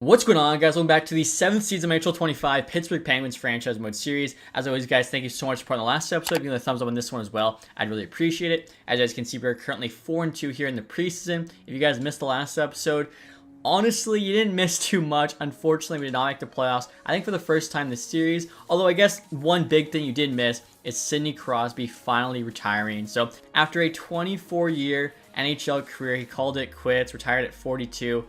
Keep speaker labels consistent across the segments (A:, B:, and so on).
A: What's going on, guys? Welcome back to the 7th season of NHL 25 Pittsburgh Penguins franchise mode series. As always, guys, thank you so much for supporting the last episode. Give me a thumbs up on this one as well. I'd really appreciate it. As you guys can see, we're currently 4-2 here in the preseason. If you guys missed the last episode, honestly, you didn't miss too much. Unfortunately, we did not make the playoffs, I think, for the first time this series. Although, I guess one big thing you did miss is Sidney Crosby finally retiring. So, after a 24-year NHL career, he called it quits, retired at 42.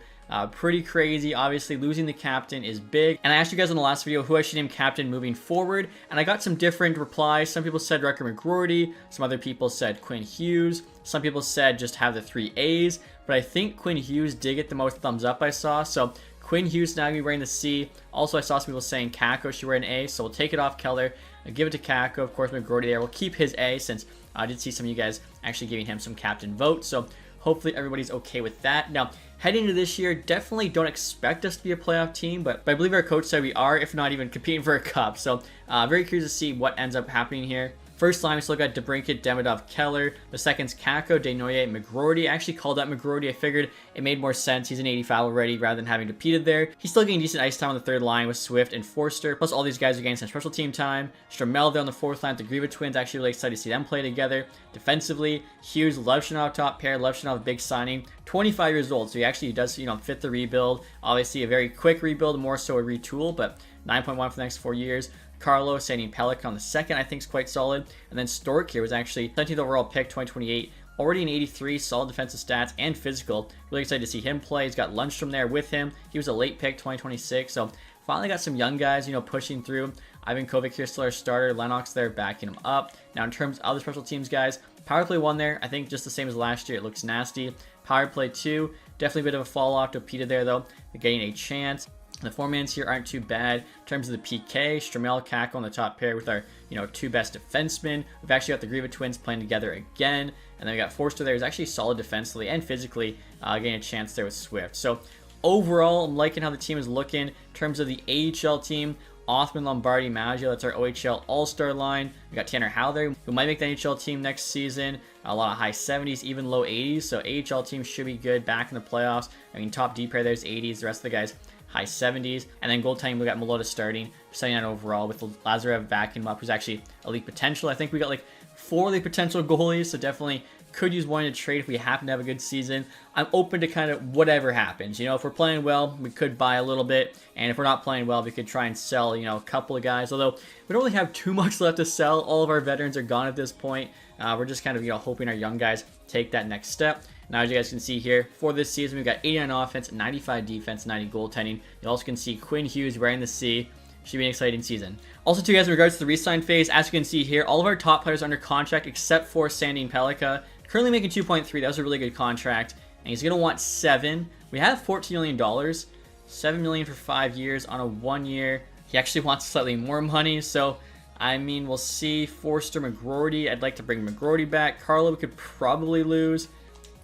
A: Pretty crazy. Obviously, losing the captain is big. And I asked you guys in the last video who I should name captain moving forward, and I got some different replies. Some people said Recker McGroarty. Some other people said Quinn Hughes. Some people said just have the 3 A's. But I think Quinn Hughes did get the most thumbs up I saw. So Quinn Hughes now going to be wearing the C. Also, I saw some people saying Kakko should wear an A. So we'll take it off Keller and give it to Kakko. Of course, McGroarty there. We'll keep his A since I did see some of you guys actually giving him some captain votes. So hopefully everybody's okay with that. Now, heading into this year, definitely don't expect us to be a playoff team, but I believe our coach said we are, if not even competing for a cup. So very curious to see what ends up happening here. First line, we still got DeBrincat, Demidov, Keller. The second's Kakko, Desnoyers, McGroarty. I actually called out McGroarty. I figured it made more sense. He's an 85 already rather than having competed there. He's still getting decent ice time on the third line with Swift and Forster. Plus, all these guys are getting some special team time. Stramel there on the fourth line with the Griva twins. Actually really excited to see them play together. Defensively, Hughes, Levchinov top pair. Levchinov, big signing. 25 years old, so he actually does, fit the rebuild. Obviously, a very quick rebuild, more so a retool, but 9.1 for the next 4 years. Carlos, Stanley Pellick on the second, I think is quite solid. And then Stork here was actually 17th overall pick, 2028. Already an 83, solid defensive stats and physical. Really excited to see him play. He's got Lundstrom there with him. He was a late pick, 2026. So finally got some young guys, pushing through. Ivan Kovic here, still our starter. Lennox there backing him up. Now in terms of other special teams guys, power play 1 there, I think just the same as last year. It looks nasty. Power play 2, definitely a bit of a fall off to Peter there though. They're getting a chance. The formans here aren't too bad. In terms of the PK, Stramel, Kakko on the top pair with our, 2 best defensemen. We've actually got the Griva twins playing together again. And then we got Forster there, who's actually solid defensively and physically, getting a chance there with Swift. So overall, I'm liking how the team is looking. In terms of the AHL team, Othman, Lombardi, Maggio, that's our OHL All-Star line. We got Tanner Howe there, who might make the NHL team next season. A lot of high 70s, even low 80s. So AHL team should be good back in the playoffs. Top D pair there's 80s. The rest of the guys high 70s. And then goaltending, we got Melota starting, 79 overall, with Lazarev backing him up, who's actually elite potential. I think we got like 4 elite potential goalies, so definitely could use one to trade if we happen to have a good season. I'm open to kind of whatever happens. If we're playing well, we could buy a little bit. And if we're not playing well, we could try and sell, a couple of guys. Although we don't really have too much left to sell. All of our veterans are gone at this point. We're just kind of, hoping our young guys take that next step. Now, as you guys can see here, for this season, we've got 89 offense, 95 defense, 90 goaltending. You also can see Quinn Hughes wearing the C. Should be an exciting season. Also, too, guys, in regards to the re-sign phase, as you can see here, all of our top players are under contract except for Sandin Pellikka. Currently making 2.3. That was a really good contract. And he's going to want 7. We have $14 million. $7 million for 5 years on a 1 year. He actually wants slightly more money, so we'll see. Forster, McGroarty. I'd like to bring McGroarty back. Carlo, we could probably lose.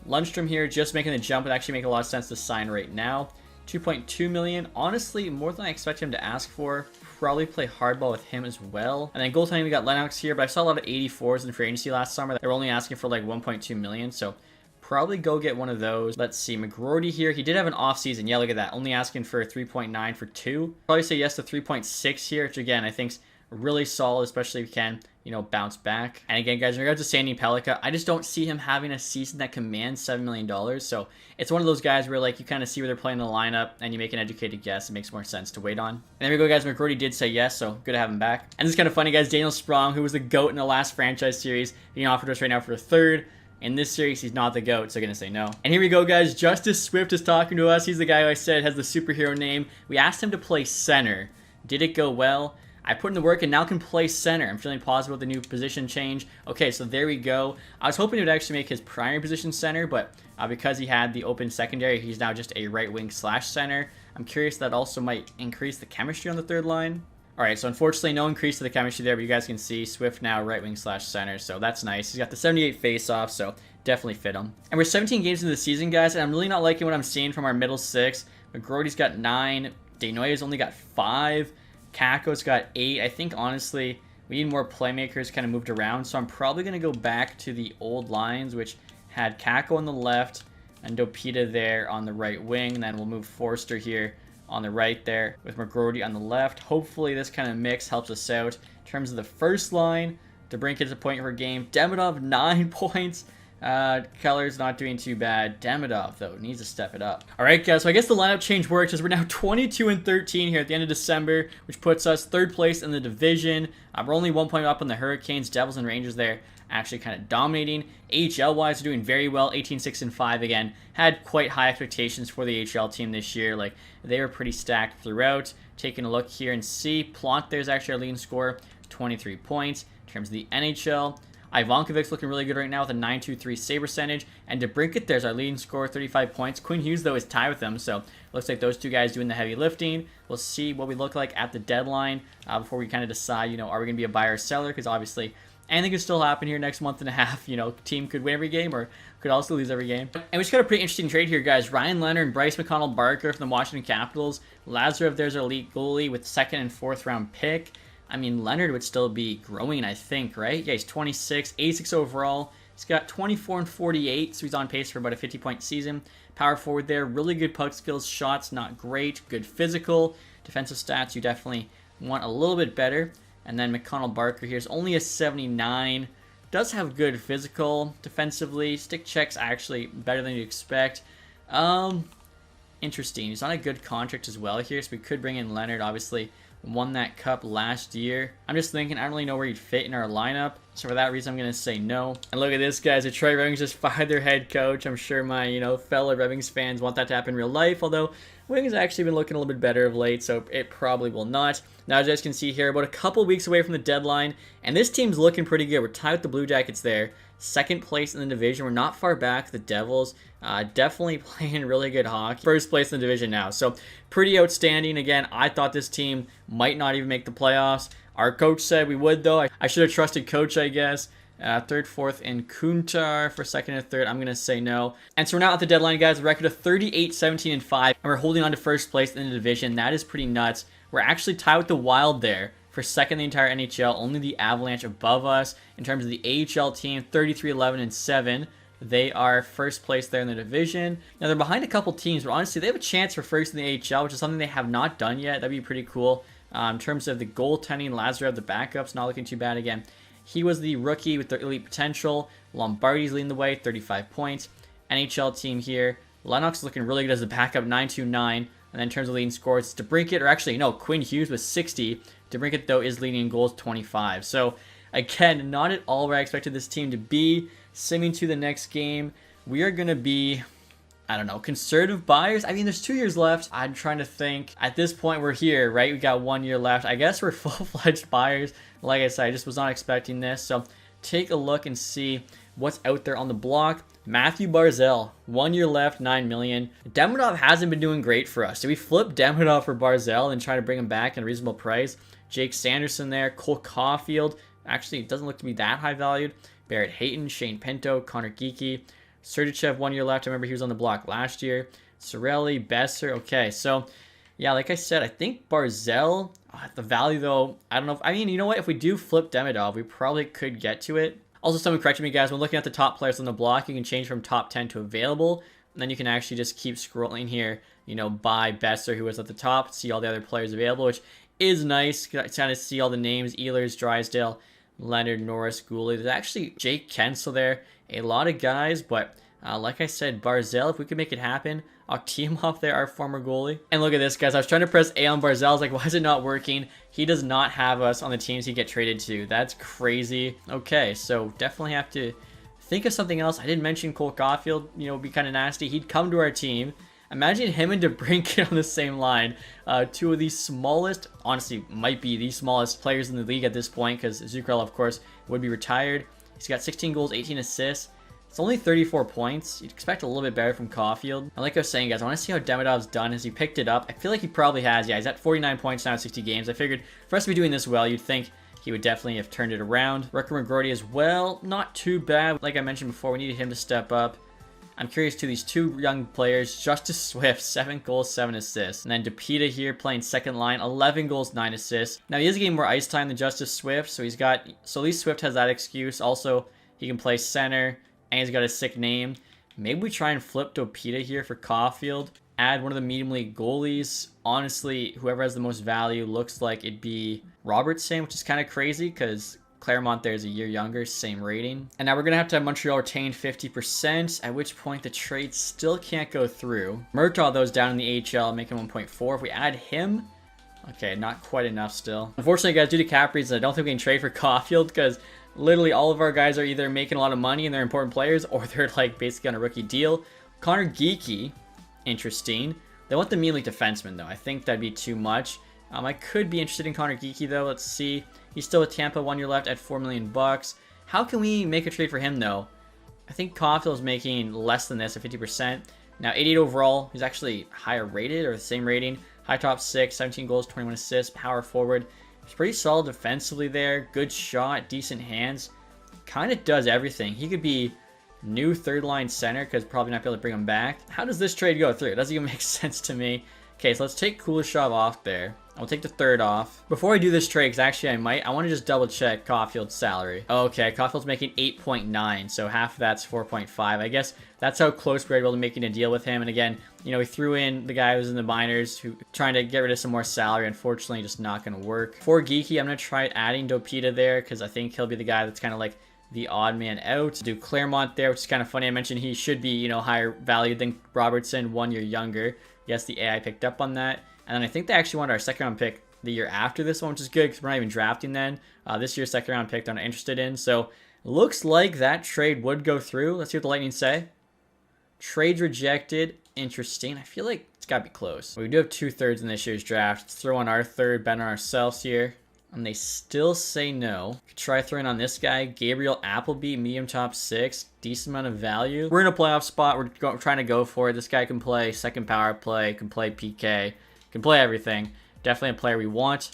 A: Lundstrom here, just making the jump. Would actually make a lot of sense to sign right now. 2.2 million. Honestly, more than I expect him to ask for. Probably play hardball with him as well. And then goaltending, we got Lennox here, but I saw a lot of 84s in free agency last summer. They were only asking for like 1.2 million, so probably go get one of those. Let's see, McGroarty here. He did have an off season. Yeah, look at that. Only asking for 3.9 for 2. Probably say yes to 3.6 here, which again, I think's really solid, especially if we can, bounce back. And again, guys, in regards to Sandin Pellikka, I just don't see him having a season that commands $7 million. So it's one of those guys where, like, you kind of see where they're playing the lineup and you make an educated guess. It makes more sense to wait on. And there we go, guys. McGroarty did say yes, so good to have him back. And this is kind of funny, guys. Daniel Sprong, who was the GOAT in the last franchise series, being offered to us right now for a 3rd. In this series, he's not the GOAT, so going to say no. And here we go, guys. Justice Swift is talking to us. He's the guy who I said has the superhero name. We asked him to play center. Did it go well? I put in the work and now can play center. I'm feeling positive with the new position change. Okay, so there we go. I was hoping it would actually make his primary position center, but because he had the open secondary, he's now just a right wing / center. I'm curious that also might increase the chemistry on the third line. All right, so unfortunately, no increase to the chemistry there, but you guys can see Swift now right wing / center, so that's nice. He's got the 78 face-off, so definitely fit him. And we're 17 games into the season, guys, and I'm really not liking what I'm seeing from our middle 6. McGroarty's got 9. Desnoyers only got 5. Kakko's got 8. I think, honestly, we need more playmakers kind of moved around, so I'm probably going to go back to the old lines, which had Kakko on the left and Dopita there on the right wing. And then we'll move Forster here on the right there with McGroarty on the left. Hopefully this kind of mix helps us out. In terms of the first line, DeBrincat's a point per game. Demidov, 9 points. Keller's not doing too bad. Demidov, though, needs to step it up. All right, guys, so I guess the lineup change works as we're now 22-13 here at the end of December, which puts us 3rd place in the division. We're only 1 point up on the Hurricanes, Devils, and Rangers there, actually kind of dominating. AHL-wise, doing very well, 18-6-5 again. Had quite high expectations for the AHL team this year. Like, they were pretty stacked throughout. Taking a look here and see, Plante there's actually our leading scorer, 23 points. In terms of the NHL, Ivankovic's looking really good right now with a 9.23 save percentage. And DeBrincat there's our leading scorer, 35 points. Quinn Hughes, though, is tied with them. So looks like those two guys doing the heavy lifting. We'll see what we look like at the deadline before we kind of decide, you know, are we going to be a buyer or seller? Because obviously anything could still happen here next month and a half. You know, team could win every game or could also lose every game. And we just got a pretty interesting trade here, guys. Ryan Leonard and Bryce McConnell-Barker from the Washington Capitals. Lazarev there's our elite goalie with 2nd and 4th round pick. I mean, Leonard would still be growing, I think, right? Yeah, he's 26, 86 overall. He's got 24 and 48, so he's on pace for about a 50-point season. Power forward there, really good puck skills, shots not great, good physical. Defensive stats, you definitely want a little bit better. And then McConnell-Barker here is only a 79. Does have good physical defensively. Stick checks actually better than you'd expect. Interesting. He's on a good contract as well here, so we could bring in Leonard, obviously. Won that cup last year. I'm just thinking, I don't really know where he'd fit in our lineup. So for that reason, I'm going to say no. And look at this, guys. The Detroit Red Wings just fired their head coach. I'm sure my, fellow Red Wings fans want that to happen in real life. Although, Wings actually been looking a little bit better of late, so it probably will not. Now, as you guys can see here, about a couple weeks away from the deadline. And this team's looking pretty good. We're tied with the Blue Jackets there. 2nd place in the division. We're not far back. The Devils definitely playing really good hockey. 1st place in the division now. So pretty outstanding. Again, I thought this team might not even make the playoffs. Our coach said we would, though. I should have trusted coach, I guess. 3rd, 4th, and Kuntar for 2nd and 3rd. I'm going to say no. And so we're now at the deadline, guys. A record of 38-17-5. And we're holding on to 1st place in the division. That is pretty nuts. We're actually tied with the Wild there for 2nd in the entire NHL. Only the Avalanche above us. In terms of the AHL team, 33-11-7. They are 1st place there in the division. Now, they're behind a couple teams, but honestly, they have a chance for 1st in the AHL, which is something they have not done yet. That'd be pretty cool. In terms of the goaltending, Lazarev, the backups, not looking too bad again. He was the rookie with the elite potential. Lombardi's leading the way, 35 points. NHL team here. Lennox looking really good as a backup, 929. And then in terms of leading scores, DeBrincat, or actually, no, Quinn Hughes was 60. DeBrincat, though, is leading in goals, 25. So, again, not at all where I expected this team to be. Simming to the next game, we are going to be, I don't know, conservative buyers. I mean, there's 2 years left. I'm trying to think. At this point, we're here, right? We got 1 year left. I guess we're full-fledged buyers. Like I said, I just was not expecting this. So take a look and see what's out there on the block. Matthew Barzal, 1 year left, $9 million. Demidov hasn't been doing great for us. Do we flip Demidov for Barzal and try to bring him back at a reasonable price? Jake Sanderson there. Cole Caulfield. Actually, it doesn't look to be that high valued. Barrett Hayton, Shane Pinto, Connor Geeky. Sergachev, 1 year left. I remember he was on the block last year. Sorelli, Besser. Okay, so, yeah, like I said, I think Barzal, the value, though, I don't know. I mean, you know what? If we do flip Demidov, we probably could get to it. Also, someone corrected me, guys. When looking at the top players on the block, you can change from top 10 to available. And then you can actually just keep scrolling here, by Besser, who was at the top, see all the other players available, which is nice. Kind of see all the names, Ehlers, Drysdale, Leonard, Norris, Gouley. There's actually Jake Kensel there. A lot of guys, but like I said, Barzal, if we could make it happen. Akhtimov there, our former goalie. And look at this, guys. I was trying to press A on Barzal. I was like, why is it not working? He does not have us on the teams he get traded to. That's crazy. Okay, so definitely have to think of something else. I didn't mention Cole Caulfield. Would be kind of nasty. He'd come to our team. Imagine him and DeBrincat on the same line. Two of the smallest, honestly, might be the smallest players in the league at this point, because Zuccarello, of course, would be retired. He's got 16 goals, 18 assists. It's only 34 points. You'd expect a little bit better from Caulfield. And like I was saying, guys, I want to see how Demidov's done. Has he picked it up? I feel like he probably has. Yeah, he's at 49 points now in 60 games. I figured for us to be doing this well, you'd think he would definitely have turned it around. Ricker McGroarty as well. Not too bad. Like I mentioned before, we needed him to step up. I'm curious to these two young players. Justice Swift, 7 goals, 7 assists. And then DePita here playing second line, 11 goals, 9 assists. Now he is getting more ice time than Justice Swift, so at least Swift has that excuse. Also, he can play center, and he's got a sick name. Maybe we try and flip DePita here for Caulfield. add one of the medium league goalies. Honestly, whoever has the most value looks like it'd be Robertson, which is kind of crazy because Claremont there is a year younger, same rating. And now we're going to have Montreal retain 50%, at which point the trade still can't go through. Murtaugh, though, is down in the AHL, making 1.4. If we add him, okay, not quite enough still. Unfortunately, guys, due to cap reasons, I don't think we can trade for Caulfield because literally all of our guys are either making a lot of money and they're important players or they're like basically on a rookie deal. Connor Geekie, interesting. They want the medium league defenseman, though. I think that'd be too much. I could be interested in Connor Geekie, though. Let's see. He's still with Tampa, 1 year left at $4 million. How can we make a trade for him, though? I think Caulfield is making less than this at 50%. Now, 88 overall. He's actually higher rated or the same rating. High top 6, 17 goals, 21 assists, power forward. He's pretty solid defensively there. Good shot, decent hands. Kind of does everything. He could be new third line center because probably not be able to bring him back. How does this trade go through? It doesn't even make sense to me. Okay, so let's take Kuleshov off there. I'll take the third off. Before I do this trade, because actually I want to just double check Caulfield's salary. Okay, Caulfield's making 8.9, so half of that's 4.5. I guess that's how close we were able to making a deal with him. And again, you know, we threw in the guy who was in the minors who trying to get rid of some more salary. Unfortunately, just not going to work. For Geekie, I'm going to try adding Dopita there because I think he'll be the guy that's kind of like the odd man out. Do Claremont there, which is kind of funny. I mentioned he should be, you know, higher valued than Robertson, 1 year younger. Yes, the AI picked up on that. And then I think they actually wanted our second round pick the year after this one, which is good because we're not even drafting then. This year's second round pick they're not interested in. So looks like that trade would go through. Let's see what the Lightning say. Trades rejected. Interesting. I feel like it's got to be close. We do have 2/3 in this year's draft. Let's throw on our third, bet on ourselves here. And they still say no. Could try throwing on this guy, Gabriel Appleby, medium top 6, decent amount of value. We're in a playoff spot. We're trying to go for it. This guy can play second power play, can play PK, can play everything. Definitely a player we want.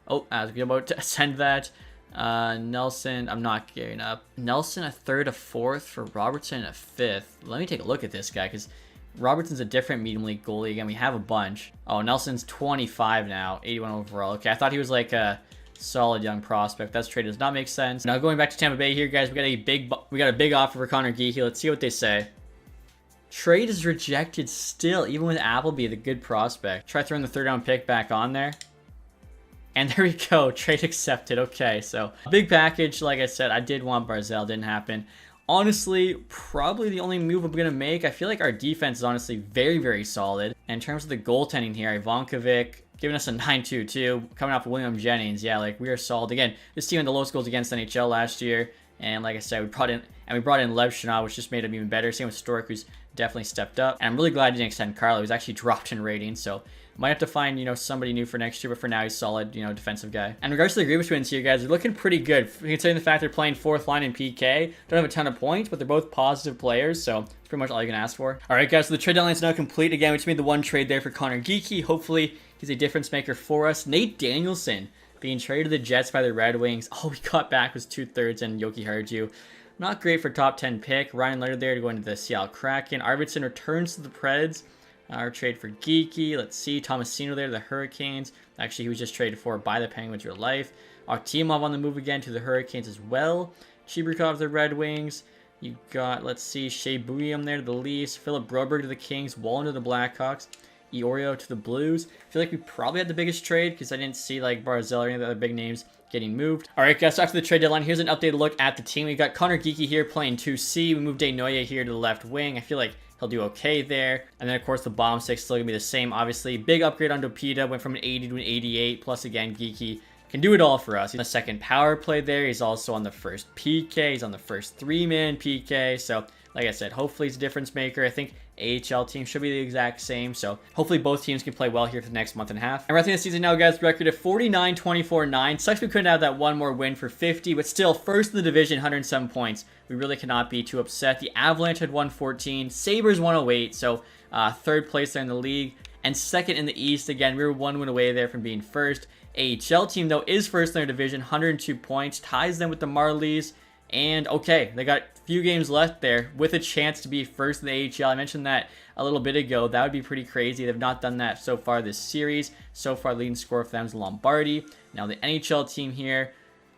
A: Oh, I was about to send that. Nelson, I'm not gearing up. Nelson, a third, a fourth for Robertson, a fifth. Let me take a look at this guy because Robertson's a different medium league goalie. Again, we have a bunch. Oh, Nelson's 25 now, 81 overall. Okay, I thought he was like a solid young prospect. That trade does not make sense. Now going back to Tampa Bay here, guys, we got a big offer for Connor Geekie. Let's see what they say. Trade is rejected still, even with Appleby, the good prospect. Try throwing the third round pick back on there. And there we go. Trade accepted. Okay, so big package. Like I said, I did want Barzal. Didn't happen. Honestly, probably the only move I'm going to make. I feel like our defense is honestly very, very solid. And in terms of the goaltending here, Ivankovic giving us a 9.22, coming off of William Jennings. Yeah, like we are solid. Again, this team had the lowest goals against NHL last year. And like I said, we brought in Lev Chanel, which just made him even better. Same with Stork, who's definitely stepped up. And I'm really glad he didn't extend Carlo. He's actually dropped in rating, so might have to find, you know, somebody new for next year, but for now he's solid, you know, defensive guy. And in regards to the Greenwich Twins here, guys, they're looking pretty good, considering the fact they're playing fourth line in PK. Don't have a ton of points, but they're both positive players, so it's pretty much all you can ask for. All right, guys, so the trade deadline is now complete. Again, we just made the one trade there for Connor Geekie. Hopefully, he's a difference maker for us. Nate Danielson being traded to the Jets by the Red Wings. All we got back was 2/3 and Yoki Harju. Not great for top 10 pick. Ryan Leonard there to go into the Seattle Kraken. Arvidsson returns to the Preds. Our trade for Geekie. Let's see. Tomasino there to the Hurricanes. Actually, he was just traded for by the Penguins real life. Artemov on the move again to the Hurricanes as well. Chibrikov to the Red Wings. You got, let's see, Shea Buium there to the Leafs. Philip Broberg to the Kings. Wallen to the Blackhawks. Iorio to the Blues. I feel like we probably had the biggest trade because I didn't see like Barzal or any of the other big names getting moved. All right, guys, so after the trade deadline, here's an updated look at the team. We got Connor Geekie here playing 2C. We moved Desnoyers here to the left wing. I feel like he'll do okay there. And then, of course, the bomb six still going to be the same, obviously. Big upgrade on Dopita. Went from an 80 to an 88. Plus, again, Geekie can do it all for us. He's on the second power play there. He's also on the first PK. He's on the first three-man PK. So, like I said, hopefully he's a difference maker. I think AHL team should be the exact same. So hopefully both teams can play well here for the next month and a half. And we're at the end of the season now, guys. Record of 49-24-9. Sucks we couldn't have that one more win for 50, but still first in the division, 107 points. We really cannot be too upset. The Avalanche had 114. Sabres 108. So third place there in the league. And second in the East. Again, we were one win away there from being first. AHL team, though, is first in their division, 102 points. Ties them with the Marlies. And okay, they got a few games left there with a chance to be first in the AHL. I mentioned that a little bit ago. That would be pretty crazy. They've not done that so far this series. So far, leading scorer for them is Lombardi. Now the NHL team here,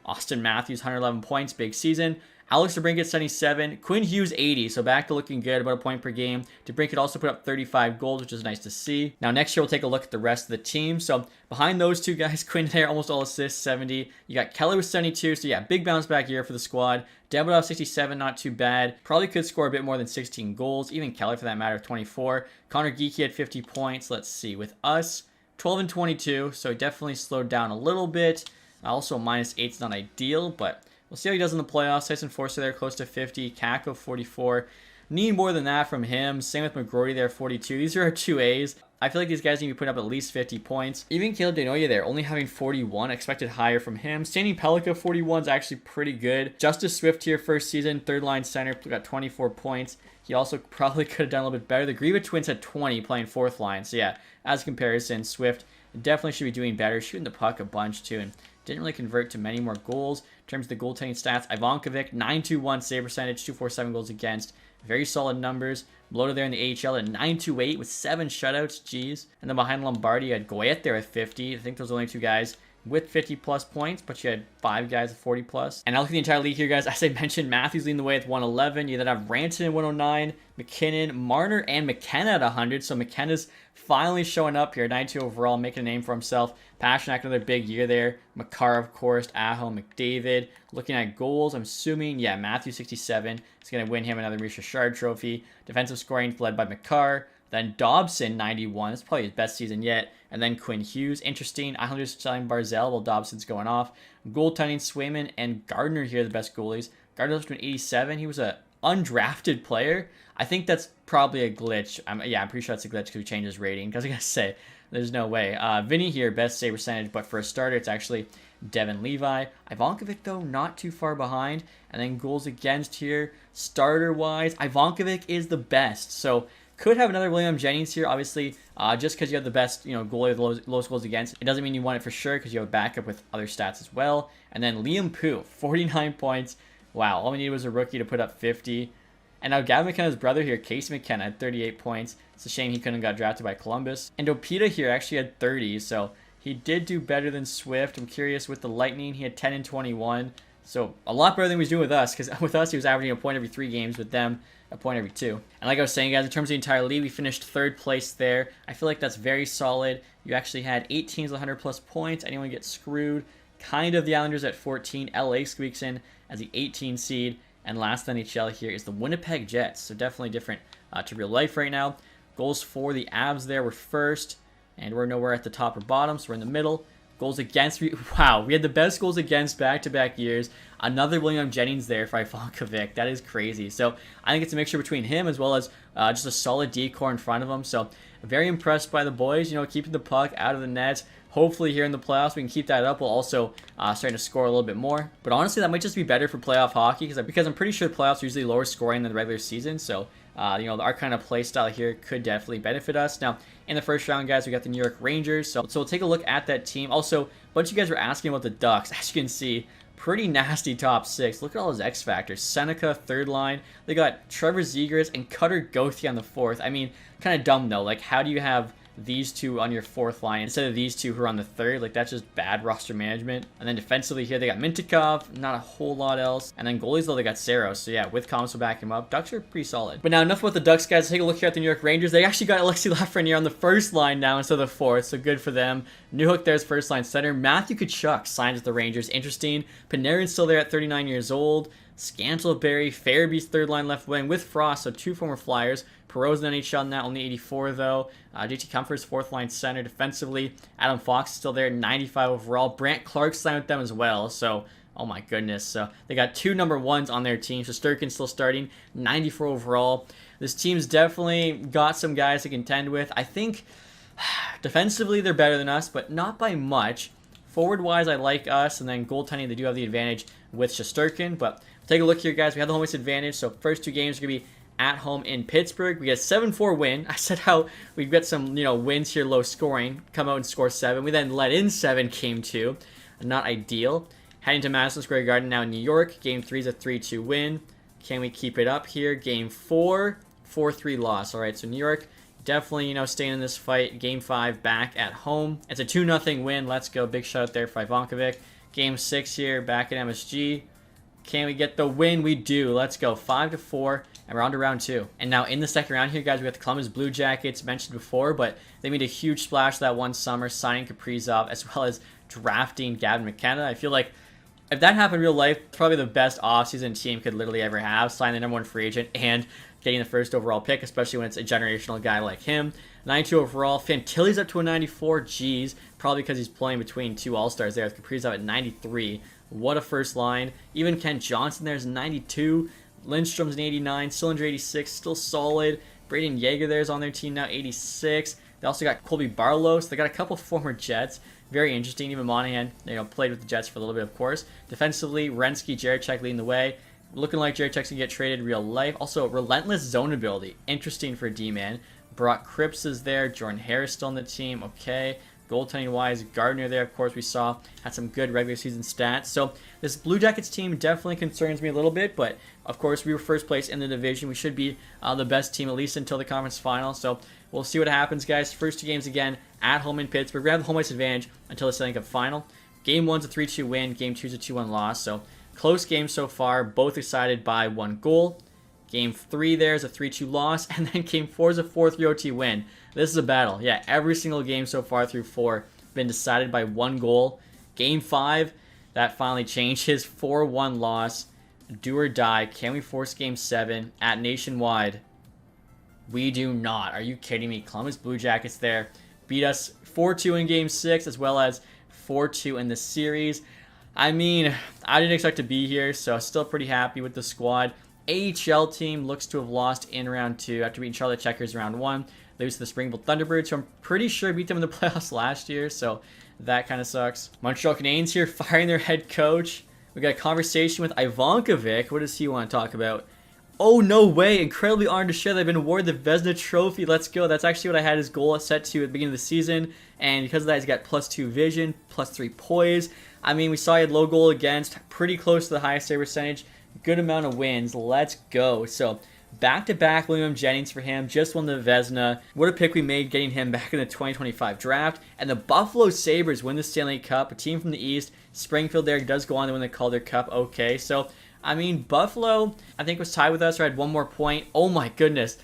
A: Austin Matthews, 111 points, big season. Alex DeBrincat 77, Quinn Hughes 80, so back to looking good, about a point per game. DeBrincat also put up 35 goals, which is nice to see. Now next year we'll take a look at the rest of the team. So behind those two guys, Quinn there, almost all assists, 70. You got Kelly with 72, so yeah, big bounce back year for the squad. Davidoff 67, not too bad. Probably could score a bit more than 16 goals, even Kelly for that matter, 24. Connor Geekie had 50 points. Let's see, with us, 12 and 22, so definitely slowed down a little bit. Also, -8 is not ideal, but we'll see how he does in the playoffs. Tyson Forster there, close to 50. Kako, 44. Need more than that from him. Same with McGroarty there, 42. These are our 2As. I feel like these guys need to be putting up at least 50 points. Even Caleb Denoya there, only having 41. Expected higher from him. Standing Pellica, 41 is actually pretty good. Justice Swift here, first season. Third line center, got 24 points. He also probably could have done a little bit better. The Grieva twins had 20 playing fourth line. So yeah, as a comparison, Swift definitely should be doing better. Shooting the puck a bunch too. And didn't really convert to many more goals. In terms of the goaltending stats, Ivankovic, 921 save percentage, 247 goals against. Very solid numbers. Bloated there in the AHL at 928 with 7 shutouts. Jeez. And then behind Lombardi, you had Goyette there at 50. I think those are only 2 guys with 50 plus points, but you had 5 guys with 40 plus. And I look at the entire league here, guys. As I mentioned, Matthews leading the way with 111. You then have Ranson at 109, McKinnon, Marner, and McKenna at 100. So McKenna's finally showing up here, 92 overall, making a name for himself. Pasternak, another big year there. Makar, of course, Aho, McDavid. Looking at goals, I'm assuming, yeah, Matthews 67 is going to win him another Maurice Richard trophy. Defensive scoring led by Makar. Then Dobson, 91. That's probably his best season yet. And then Quinn Hughes. Interesting. Islanders selling Barzell while Dobson's going off. Goaltending, Swayman and Gardner here, the best goalies. Gardner's been 87. He was a undrafted player. I think that's probably a glitch. I'm pretty sure that's a glitch because we changed his rating. Because I gotta say, there's no way. Vinny here, best save percentage, but for a starter, it's actually Devin Levi. Ivankovic, though, not too far behind. And then goals against here, starter-wise, Ivankovic is the best. So could have another William Jennings here, obviously, just because you have the best, goalie with the lowest goals against. It doesn't mean you want it for sure because you have a backup with other stats as well. And then Liam Pooh, 49 points. Wow, all we needed was a rookie to put up 50. And now Gavin McKenna's brother here, Casey McKenna, had 38 points. It's a shame he couldn't have got drafted by Columbus. And Opita here actually had 30, so he did do better than Swift. I'm curious with the Lightning, he had 10 and 21. So a lot better than he was doing with us, because with us he was averaging a point every 3 games, with them a point every 2. And like I was saying, guys, in terms of the entire league, we finished 3rd place there. I feel like that's very solid. You actually had 8 teams with 100 plus points. Anyone gets screwed? Kind of the Islanders at 14. LA squeaks in as the 18 seed. And last NHL here is the Winnipeg Jets. So definitely different to real life right now. Goals for the Avs there were first. And we're nowhere at the top or bottom, so we're in the middle. Goals against, wow, we had the best goals against back-to-back years. Another William Jennings there for Ivankovic. That is crazy. So I think it's a mixture between him as well as just a solid decor in front of him. So very impressed by the boys, keeping the puck out of the net. Hopefully here in the playoffs we can keep that up. We'll also starting to score a little bit more. But honestly, that might just be better for playoff hockey because I'm pretty sure the playoffs are usually lower scoring than the regular season. So our kind of play style here could definitely benefit us. Now, in the first round, guys, we got the New York Rangers. So we'll take a look at that team. Also, a bunch of you guys were asking about the Ducks. As you can see, pretty nasty top 6. Look at all those X factors. Seneca, 3rd line. They got Trevor Zegras and Cutter Gauthier on the 4th. I mean, kind of dumb, though. Like, how do you have these 2 on your 4th line instead of these 2 who are on the 3rd? Like, that's just bad roster management. And then defensively here, they got Mintikov, not a whole lot else. And then goalies, though, they got Saros. So yeah, with Thomas will back him up. Ducks are pretty solid. But now enough about the Ducks, guys. Take a look here at the New York Rangers. They actually got Alexi Lafreniere on the 1st line now instead of the 4th, so good for them. Newhook there's 1st line center. Matthew Tkachuk signs with the Rangers. Interesting. Panarin's still there at 39 years old. Scantleberry, Farabee's 3rd line left wing with Frost, so 2 former Flyers. Perot's in the NHL now, only 84 though. JT Comfort's 4th line center defensively. Adam Fox is still there, 95 overall. Brant Clark signed with them as well, so oh my goodness. So they got 2 number 1s on their team. So Sturkin's still starting, 94 overall. This team's definitely got some guys to contend with. I think defensively they're better than us, but not by much. Forward-wise, I like us, and then goaltending, they do have the advantage with Shesterkin. But take a look here, guys. We have the home ice advantage, so first 2 games are going to be at home in Pittsburgh. We get a 7-4 win. I said how we've got some, wins here, low scoring. Come out and score 7. We then let in 7 game 2. Not ideal. Heading to Madison Square Garden now in New York. Game 3 is a 3-2 win. Can we keep it up here? Game 4, 4-3 loss. All right, so New York definitely, staying in this fight. Game 5 back at home. It's a 2-0 win. Let's go. Big shout out there for Ivankovic. Game 6 here back at MSG. Can we get the win? We do. Let's go. 5-4, and we're on to round 2. And now in the second round here, guys, we got the Columbus Blue Jackets, mentioned before, but they made a huge splash that one summer, signing Kaprizov, as well as drafting Gavin McKenna. I feel like if that happened in real life, it's probably the best offseason team could literally ever have. Sign the #1 free agent and getting the first overall pick, especially when it's a generational guy like him. 92 overall. Fantilli's up to a 94. Jeez. Probably because he's playing between 2 All-Stars there with Kaprizov at 93. What a first line. Even Kent Johnson there's 92. Lindstrom's an 89. Cylinder 86. Still solid. Braden Yeager there's on their team now, 86. They also got Colby Barlow. So they got a couple former Jets. Very interesting. Even Monahan, played with the Jets for a little bit, of course. Defensively, Renski, Jarechek leading the way. Looking like Jarechek's going to get traded in real life. Also, relentless zone ability. Interesting for D-man. Brock Cripps is there. Jordan Harris still on the team. Okay. Goaltending-wise, Gardner there, of course, we saw. Had some good regular season stats. So this Blue Jackets team definitely concerns me a little bit. But, of course, we were first place in the division. We should be the best team, at least until the conference final. So we'll see what happens, guys. First 2 games, again, at home in Pittsburgh. We have the home ice advantage until the Stanley Cup final. Game 1's a 3-2 win. Game 2's a 2-1 loss. So close games so far, both decided by 1 goal. Game 3 there is a 3-2 loss, and then Game 4 is a 4-3 OT win. This is a battle. Yeah, every single game so far through 4 been decided by 1 goal. Game 5, that finally changed. His 4-1 loss. Do or die. Can we force Game 7 at Nationwide? We do not. Are you kidding me? Columbus Blue Jackets there beat us 4-2 in Game 6, as well as 4-2 in the series. I mean, I didn't expect to be here, so still pretty happy with the squad. AHL team looks to have lost in round 2 after beating Charlotte Checkers round 1. They lose to the Springfield Thunderbirds, who I'm pretty sure beat them in the playoffs last year, so that kind of sucks. Montreal Canadiens here firing their head coach. We got a conversation with Ivankovic. What does he want to talk about? Oh, no way. Incredibly honored to share that I've been awarded the Vezina Trophy. Let's go. That's actually what I had his goal set to at the beginning of the season, and because of that, he's got +2 vision, +3 poise. I mean, we saw he had low goal against, pretty close to the highest save percentage. Good amount of wins. Let's go. So, back-to-back William Jennings for him. Just won the Vezina. What a pick we made getting him back in the 2025 draft. And the Buffalo Sabres win the Stanley Cup. A team from the East. Springfield there does go on to win the Calder Cup. Okay, so, I mean, Buffalo, I think, was tied with us or had 1 more point. Oh my goodness.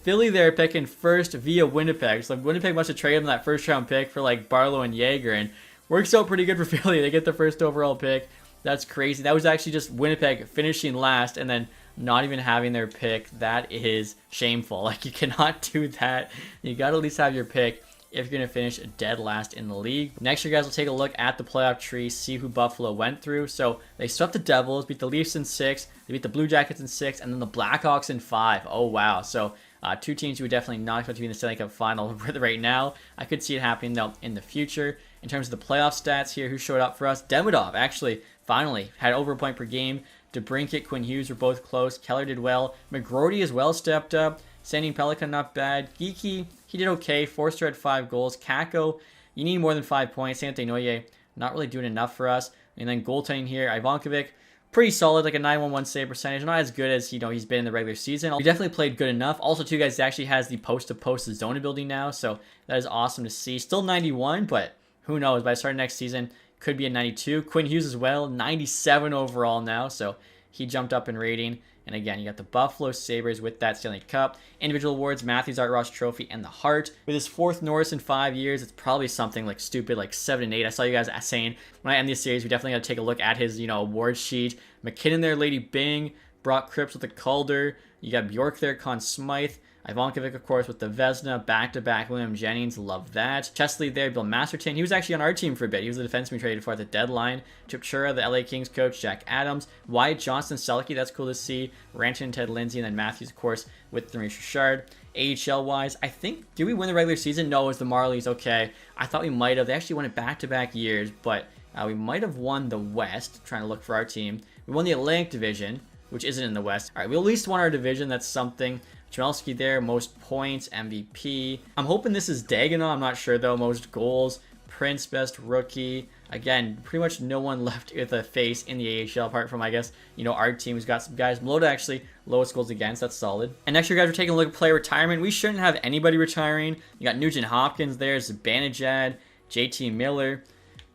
A: Philly there picking first via Winnipeg. So Winnipeg must have traded him that first-round pick for, like, Barlow and Yeager. And works out pretty good for Philly. They get the first overall pick. That's crazy. That was actually just Winnipeg finishing last and then not even having their pick. That is shameful. Like, you cannot do that. You got to at least have your pick if you're going to finish dead last in the league. Next year, guys, we'll take a look at the playoff tree, see who Buffalo went through. So they swept the Devils, beat the Leafs in 6, they beat the Blue Jackets in 6, and then the Blackhawks in 5. Oh, wow. So 2 teams you would definitely not expect to be in the Stanley Cup final right now. I could see it happening, though, in the future. In terms of the playoff stats here, who showed up for us? Demidov, actually, finally had over a point per game. DeBrincat, Quinn Hughes were both close. Keller did well. McGrody as well stepped up. Sandin Pelican, not bad. Geeky, he did okay. Forster had 5 goals. Kako, you need more than 5 points. Sante Noye, not really doing enough for us. And then goaltending here, Ivankovic, pretty solid, like a 911 save percentage. Not as good as, he's been in the regular season. He definitely played good enough. Also, too, guys, he actually has the post-to-post zone ability now, so that is awesome to see. Still 91, but who knows? By the start of next season, could be a 92. Quinn Hughes as well, 97 overall now, so he jumped up in rating. And again, you got the Buffalo Sabres with that Stanley Cup. Individual awards, Matthews Art Ross Trophy, and the Hart. With his 4th Norris in 5 years, it's probably something like stupid, like 7 and 8. I saw you guys saying, when I end this series, we definitely got to take a look at his, award sheet. McKinnon there, Lady Bing. Brock Cripps with the Calder. You got Bjork there, Conn Smythe. Ivankovic, of course, with the Vezina, back-to-back William Jennings, love that. Chesley there, Bill Masterton. He was actually on our team for a bit. He was the defenseman we traded for at the deadline. Chip Chura, the LA Kings coach, Jack Adams. Wyatt Johnston, Selke, that's cool to see. Ranton, Ted Lindsay, and then Matthews, of course, with Maurice Richard. AHL-wise, I think, did we win the regular season? No, it was the Marlies, okay. I thought we might have. They actually won it back-to-back years, but we might have won the West, trying to look for our team. We won the Atlantic Division, which isn't in the West. All right, we at least won our division. That's something. Jamelski there, most points, MVP. I'm hoping this is Dagenau. I'm not sure, though. Most goals. Prince, best rookie. Again, pretty much no one left with a face in the AHL, apart from, I guess, our team who's got some guys. Melota, actually, lowest goals against. That's solid. And next year, guys, we're taking a look at player retirement. We shouldn't have anybody retiring. You got Nugent Hopkins there, Zibanejad, JT Miller.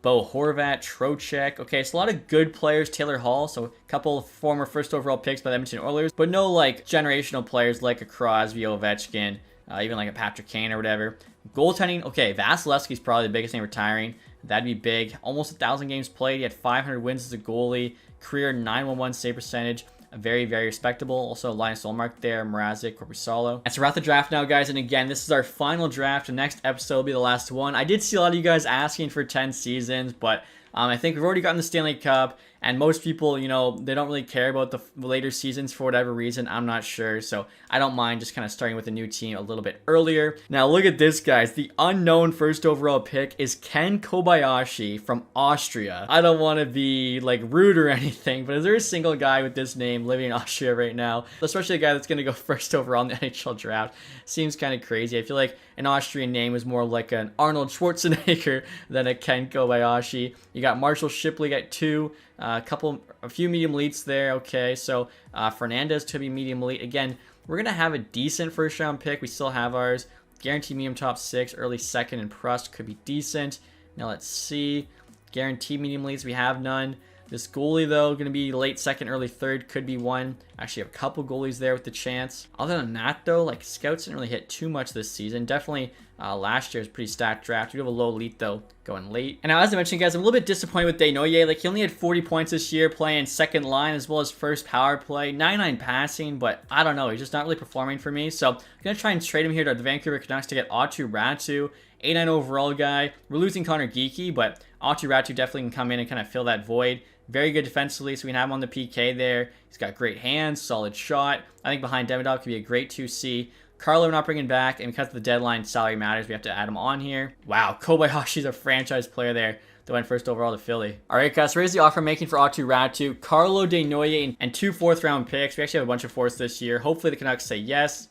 A: Bo Horvat, Trocheck. Okay, so a lot of good players. Taylor Hall, so a couple of former first overall picks by the Edmonton Oilers, but no like generational players like a Crosby, Ovechkin, even like a Patrick Kane or whatever. Goaltending, okay, Vasilevsky's probably the biggest name retiring. That'd be big. Almost 1,000 games played. He had 500 wins as a goalie. Career 911 save percentage. Very, very respectable. Also, Linus Ullmark there, Mrazek, Korpisalo. And so we're at the draft now, guys. And again, this is our final draft. The next episode will be the last one. I did see a lot of you guys asking for 10 seasons, but I think we've already gotten the Stanley Cup. And most people, you know, they don't really care about the later seasons for whatever reason. I'm not sure. So I don't mind just kind of starting with a new team a little bit earlier. Now look at this, guys. The unknown first overall pick is Ken Kobayashi from Austria. I don't want to be like rude or anything, but is there a single guy with this name living in Austria right now? Especially a guy that's going to go first overall in the NHL draft. Seems kind of crazy. I feel like an Austrian name is more like an Arnold Schwarzenegger than a Ken Kobayashi. You got Marshall Shipley at 2. A few medium elites there. Okay, so Fernandez to be medium elite. Again, we're going to have a decent first round pick. We still have ours. Guaranteed medium top 6, early second, and Prust could be decent. Now let's see. Guaranteed medium elites, we have none. This goalie, though, going to be late second, early third, could be one. Actually, have a couple goalies there with the chance. Other than that, though, like scouts didn't really hit too much this season. Definitely last year's pretty stacked draft. We do have a low elite, though, going late. And now, as I mentioned, guys, I'm a little bit disappointed with Desnoyers. Like, he only had 40 points this year playing second line as well as first power play. 99 passing, but I don't know. He's just not really performing for me. So I'm going to try and trade him here to the Vancouver Canucks to get Aatu Räty. 89 overall guy. We're losing Connor Geekie, but Aatu Räty definitely can come in and kind of fill that void. Very good defensively, so we can have him on the PK there. He's got great hands, solid shot. I think behind Demidov could be a great 2C. Carlo we're not bringing back, and because of the deadline, salary matters. We have to add him on here. Wow, Kobayashi's a franchise player there that went first overall to Philly. All right, guys, so here's the offer I'm making for Aatu Räty. Carlo Desnoyers and 2 fourth-round picks. We actually have a bunch of fourths this year. Hopefully the Canucks say yes.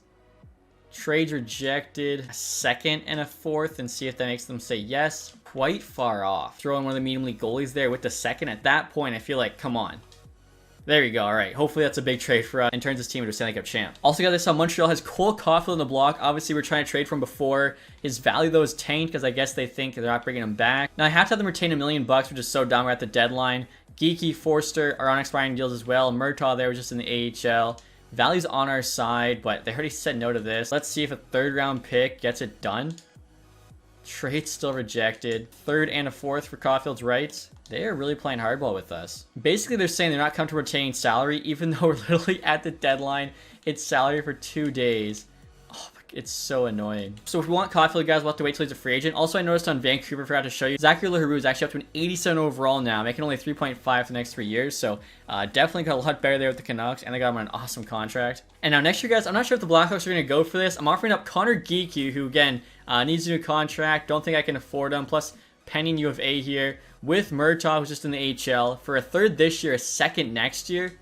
A: Trades rejected. A second and a fourth, and see if that makes them say yes. Quite far off. Throw in one of the medium elite goalies there with the second. At that point, I feel like, come on. There you go. All right. Hopefully that's a big trade for us and turns this team into a Stanley Cup champ. Also, guys, I saw Montreal has Cole Caulfield on the block. Obviously, we're trying to trade from before. His value, though, is tanked because I guess they think they're not bringing him back. Now, I have to have them retain $1 million, which is so dumb. We're at the deadline. Geekie, Forster are on expiring deals as well. Murtaugh there was just in the AHL. Value's on our side, but they already said no to this. Let's see if a third-round pick gets it done. Trade still rejected. Third and a fourth for Caulfield's rights. They are really playing hardball with us. Basically, they're saying they're not comfortable retaining salary, even though we're literally at the deadline. It's salary for 2 days. Oh, it's so annoying. So if we want Caulfield, guys, we'll have to wait till he's a free agent. Also, I noticed on Vancouver, forgot to show you, Zachary Leroux is actually up to an 87 overall now, making only 3.5 for the next 3 years. So definitely got a lot better there with the Canucks, and they got him on an awesome contract. And now next year, guys, I'm not sure if the Blackhawks are going to go for this. I'm offering up Connor Geekie, who, again, needs a new contract. Don't think I can afford him. Plus, pending U of A here with Murtaugh, who's just in the AHL. For a third this year, a second next year.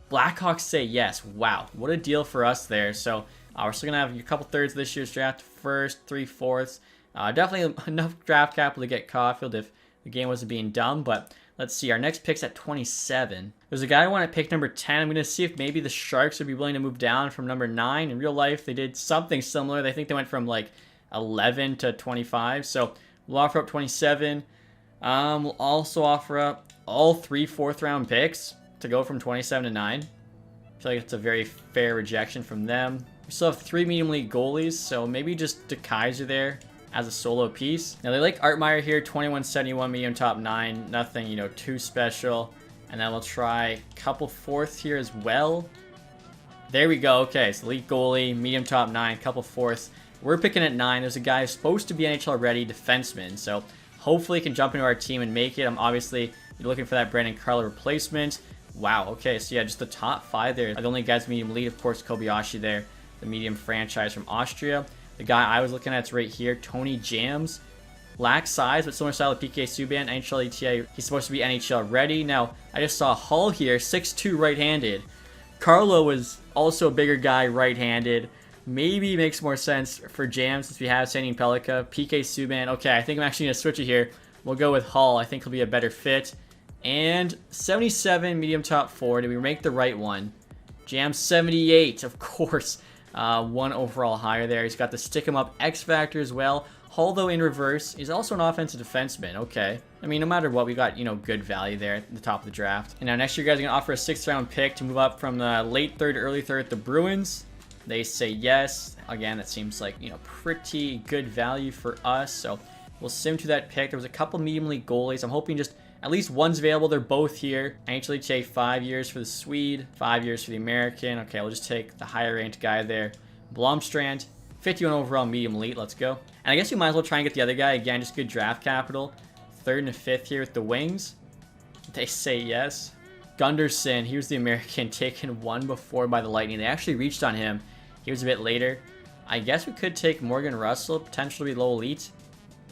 A: Blackhawks say yes. Wow, what a deal for us there. So we're still going to have a couple thirds this year's draft. First, 3/4. Definitely enough draft capital to get Caulfield if the game wasn't being dumb. But let's see. Our next pick's at 27. There's a guy I want to pick number 10. I'm going to see if maybe the Sharks would be willing to move down from number 9. In real life, they did something similar. They think they went from like 11 to 25. So we'll offer up 27. We'll also offer up all 3 fourth-round picks to go from 27 to 9. I feel like it's a very fair rejection from them. We still have 3 medium league goalies, so maybe just DeKaiser there as a solo piece. Now, they like Artmeyer here, 2171 medium top 9. Nothing, you know, too special. And then we'll try a couple fourths here as well. There we go. Okay, so elite goalie, medium top 9, couple fourths. We're picking at 9. There's a guy who's supposed to be NHL ready, defenseman. So hopefully he can jump into our team and make it. I'm obviously looking for that Brandon Carlo replacement. Wow, okay, so yeah, just the top 5 there. The only guys medium lead, of course, Kobayashi there, the medium franchise from Austria. The guy I was looking at is right here, Tony Jams. Lacks size, but similar style to PK Subban, NHL ETA. He's supposed to be NHL ready. Now, I just saw Hull here, 6'2", right-handed. Carlo was also a bigger guy, right-handed. Maybe makes more sense for Jams since we have Sandy Pellica. PK Subban. Okay, I think I'm actually going to switch it here. We'll go with Hull. I think he'll be a better fit. And 77 medium top 4. Did we make the right one? Jams 78, of course. 1 overall higher there. He's got the stick him up X Factor as well. Although in reverse, he's also an offensive defenseman. Okay. I mean, no matter what, we got, good value there at the top of the draft. And now next year, guys are going to offer a 6th round pick to move up from the late 3rd, early 3rd, the Bruins. They say yes. Again, that seems like, pretty good value for us. So we'll sim to that pick. There was a couple medium league goalies. I'm hoping just at least one's available. They're both here. I actually take 5 years for the Swede, 5 years for the American. Okay, we'll just take the higher ranked guy there. Blomstrand, 51 overall medium elite. Let's go. And I guess you might as well try and get the other guy. Again, just good draft capital. 3rd and a 5th here with the Wings. They say yes. Gunderson, here's the American, taken 1 before by the Lightning. They actually reached on him. He was a bit later. I guess we could take Morgan Russell, potentially low elite.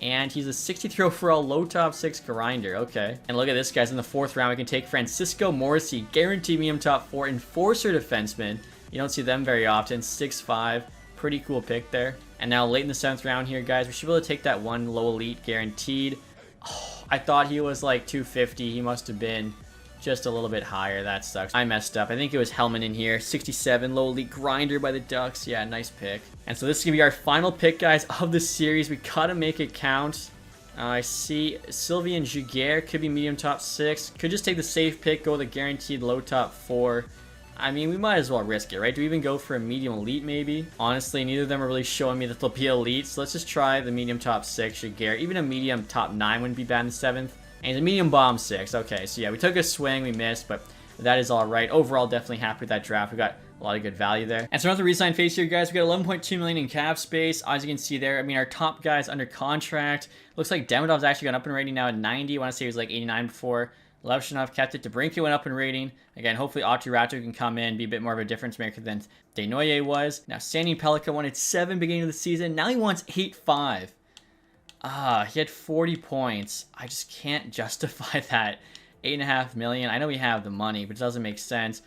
A: And he's a 63 overall, low top 6 grinder. Okay. And look at this, guys. In the 4th round, we can take Francisco Morrissey, guaranteed medium top 4, enforcer defenseman. You don't see them very often. 6'5". Pretty cool pick there. And now late in the 7th round here, guys, we should be able to take that one low elite guaranteed. Oh, I thought he was like 250. He must have been just a little bit higher. That sucks. I messed up. I think it was Hellman in here. 67, low elite grinder by the Ducks. Yeah, nice pick. And so this is going to be our final pick, guys, of the series. We got to make it count. I see Sylvain Giguère could be medium top 6. Could just take the safe pick, go with a guaranteed low top 4. I mean, we might as well risk it, right? Do we even go for a medium elite, maybe? Honestly, neither of them are really showing me that they'll be elite, so let's just try the medium top 6, Giguère. Even a medium top 9 wouldn't be bad in the 7th. And he's a medium bomb 6. Okay, so yeah, we took a swing, we missed, but that is all right. Overall, definitely happy with that draft. We got a lot of good value there. And so another resign phase here, guys. We got 11.2 million in cap space. As you can see there, I mean, our top guys under contract. Looks like Demidov's actually gone up in rating now at 90. I want to say he was like 89 before. Levshinov kept it. DeBrincat went up in rating. Again, hopefully Autirato can come in, be a bit more of a difference maker than Desnoyers was. Now, Stanley Pellica wanted 7 beginning of the season. Now he wants 8.5. He had 40 points. I just can't justify that. 8.5 million. I know we have the money, but it doesn't make sense.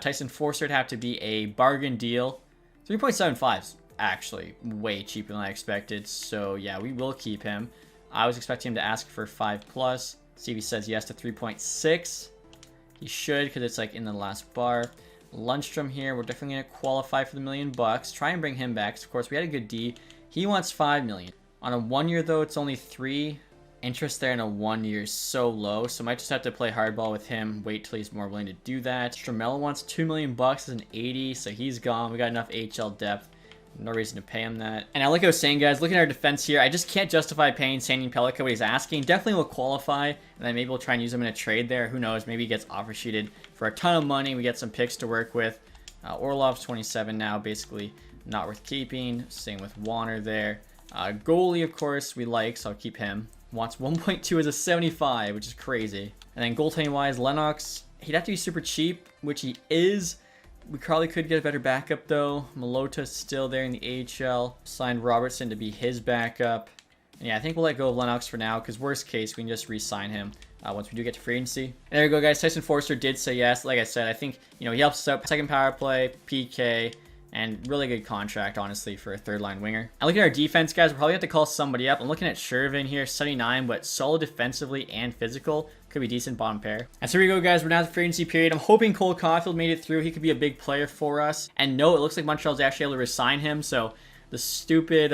A: Tyson Forster would have to be a bargain deal. 3.75 is actually way cheaper than I expected. So yeah, we will keep him. I was expecting him to ask for 5+. See if he says yes to 3.6. He should, because it's like in the last bar. Lundstrom here, we're definitely going to qualify for the $1 million. Try and bring him back. Of course, we had a good D. He wants 5 million. On a 1 year though, it's only 3. Interest there in a 1 year is so low, so might just have to play hardball with him. Wait till he's more willing to do that. Stramel wants $2 million as an 80, so he's gone. We got enough HL depth. No reason to pay him that. And like I was saying, guys, looking at our defense here, I just can't justify paying Stanley Pellica what he's asking. Definitely will qualify, and then maybe we'll try and use him in a trade there. Who knows? Maybe he gets offer sheeted for a ton of money. We get some picks to work with. Orlov's 27 now, basically not worth keeping. Same with Warner there. Goalie, of course, we like, so I'll keep him. Wants 1.2 as a 75, which is crazy. And then goaltending-wise, Lennox, he'd have to be super cheap, which he is. We probably could get a better backup, though. Malota's still there in the AHL. Signed Robertson to be his backup. And yeah, I think we'll let go of Lennox for now, because worst case, we can just re-sign him once we do get to free agency. And there you go, guys. Tyson Forster did say yes. Like I said, I think, he helps us out. Second power play, PK, and really good contract, honestly, for a third-line winger. And looking at our defense, guys, we'll probably have to call somebody up. I'm looking at Shervin here, 79, but solid defensively and physical. Could be decent bottom pair. And so here we go, guys. We're now at the free agency period. I'm hoping Cole Caulfield made it through. He could be a big player for us. And no, it looks like Montreal's actually able to resign him. So the stupid,